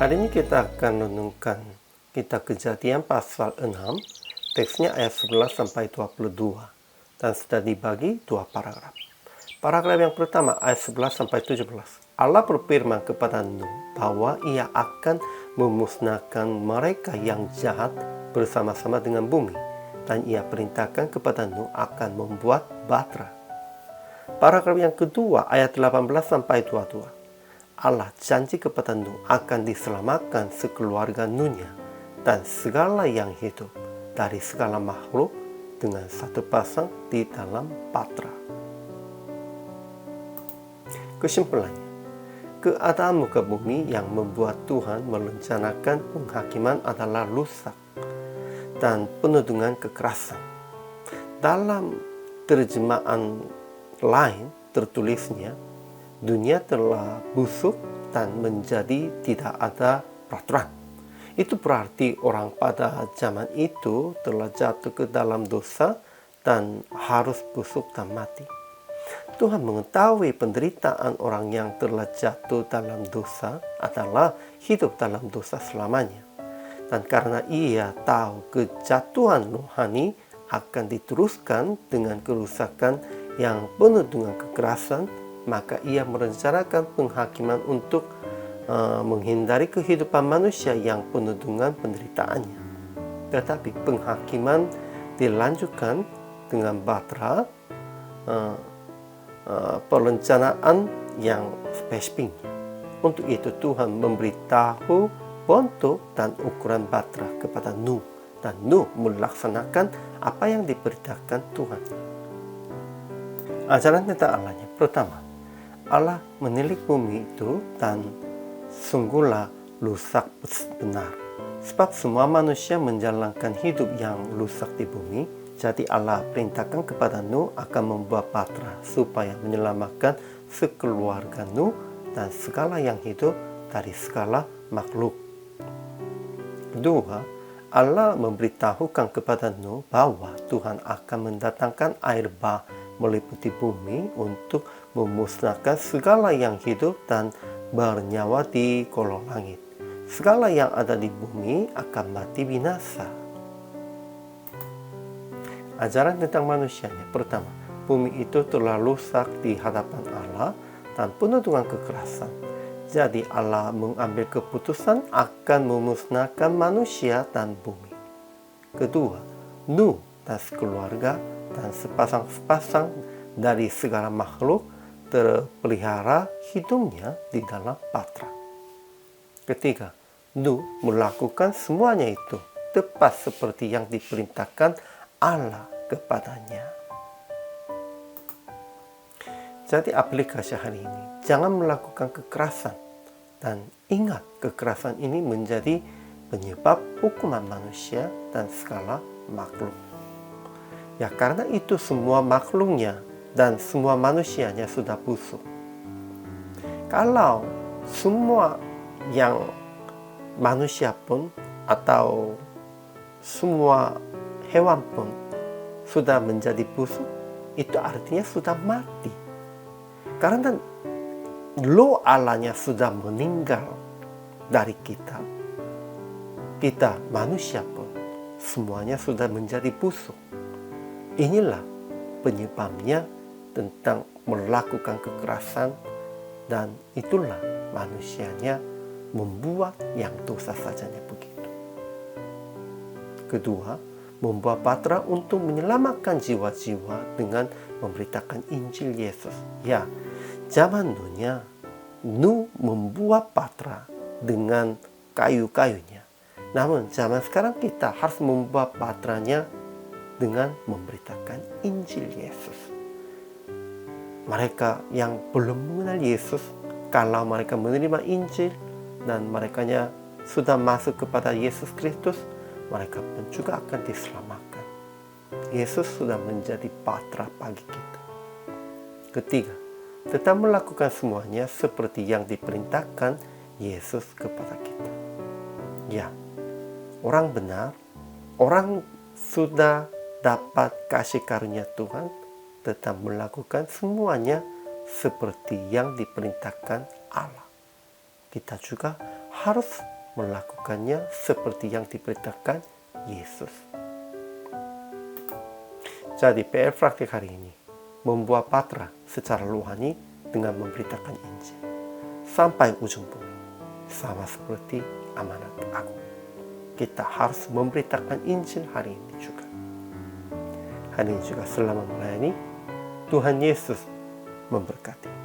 Hari ini kita akan renungkan kitab Kejadian pasal 6, teksnya ayat 11 sampai 22, dan sudah dibagi dua paragraf. Paragraf yang pertama ayat 11 sampai 17. Allah berfirman kepada Nuh bahwa ia akan memusnahkan mereka yang jahat bersama-sama dengan bumi, dan ia perintahkan kepada Nuh akan membuat bahtera. Paragraf yang kedua ayat 18 sampai 22. Allah janji kepada Nuh akan diselamatkan sekeluarga Nuhnya dan segala yang hidup dari segala makhluk dengan satu pasang di dalam bahtera. Kesimpulannya, keadaan muka bumi yang membuat Tuhan merencanakan penghakiman adalah rusak dan penuh dengan kekerasan. Dalam terjemahan lain tertulisnya, dunia telah busuk dan menjadi tidak ada peraturan. Itu berarti orang pada zaman itu telah jatuh ke dalam dosa dan harus busuk dan mati. Tuhan mengetahui penderitaan orang yang telah jatuh dalam dosa adalah hidup dalam dosa selamanya. Dan karena ia tahu kejatuhan rohani akan diteruskan dengan kerusakan yang penuh dengan kekerasan, maka ia merencanakan penghakiman untuk menghindari kehidupan manusia yang penuh dengan penderitaannya. Tetapi penghakiman dilanjutkan dengan bahtera, perencanaan yang spesifik. Untuk itu Tuhan memberitahu bentuk dan ukuran bahtera kepada Nuh, dan Nuh melaksanakan apa yang diperintahkan Tuhan. Ajaran tentang Allahnya. Pertama, Allah menilik bumi itu dan sungguhlah rusak benar. Sebab semua manusia menjalankan hidup yang rusak di bumi. Jadi Allah perintahkan kepada Nuh akan membuat bahtera supaya menyelamatkan sekeluarga Nuh dan segala yang hidup dari segala makhluk. Kedua, Allah memberitahukan kepada Nuh bahwa Tuhan akan mendatangkan air bah meliputi bumi untuk memusnahkan segala yang hidup dan bernyawa di kolong langit. Segala yang ada di bumi akan mati binasa. Ajaran tentang manusianya. Pertama, bumi itu telah rusak di hadapan Allah dan penuh dengan kekerasan. Jadi Allah mengambil keputusan akan memusnahkan manusia dan bumi. Kedua, Nuh dan sekeluarga dan sepasang-sepasang dari segala makhluk terpelihara hidupnya di dalam bahtera. Ketiga, Nuh melakukan semuanya itu tepat seperti yang diperintahkan Allah kepadanya. Jadi aplikasi hari ini, jangan melakukan kekerasan, dan ingat kekerasan ini menjadi penyebab hukuman manusia dan segala makhluk. Ya, karena itu semua makhluknya dan semua manusianya sudah busuk. Kalau semua yang manusia pun atau semua hewan pun sudah menjadi busuk, itu artinya sudah mati. Karena roh Allahnya sudah meninggal dari kita. Kita manusia pun semuanya sudah menjadi busuk. Inilah penyebabnya tentang melakukan kekerasan, dan itulah manusianya membuat yang dosa sajanya begitu. Kedua, membuat bahtera untuk menyelamatkan jiwa-jiwa dengan memberitakan Injil Yesus. Ya, zaman dunia Nuh membuat bahtera dengan kayu-kayunya. Namun zaman sekarang kita harus membuat bahteranya dengan memberitakan Injil Yesus. Mereka yang belum mengenal Yesus, kalau mereka menerima Injil dan mereka sudah masuk kepada Yesus Kristus, mereka pun juga akan diselamatkan. Yesus sudah menjadi bahtera bagi kita. Ketiga, tetap melakukan semuanya seperti yang diperintahkan Yesus kepada kita. Ya, orang benar, orang sudah dapat kasih karunia Tuhan, tetap melakukan semuanya seperti yang diperintahkan Allah. Kita juga harus melakukannya seperti yang diperintahkan Yesus. Jadi PR praktik hari ini, membuat patra secara rohani dengan memberitakan Injil sampai ujung bumi, sama seperti amanat agung. Kita harus memberitakan Injil hari ini juga. Hari ini juga selama melayani, Tuhan Yesus memberkati.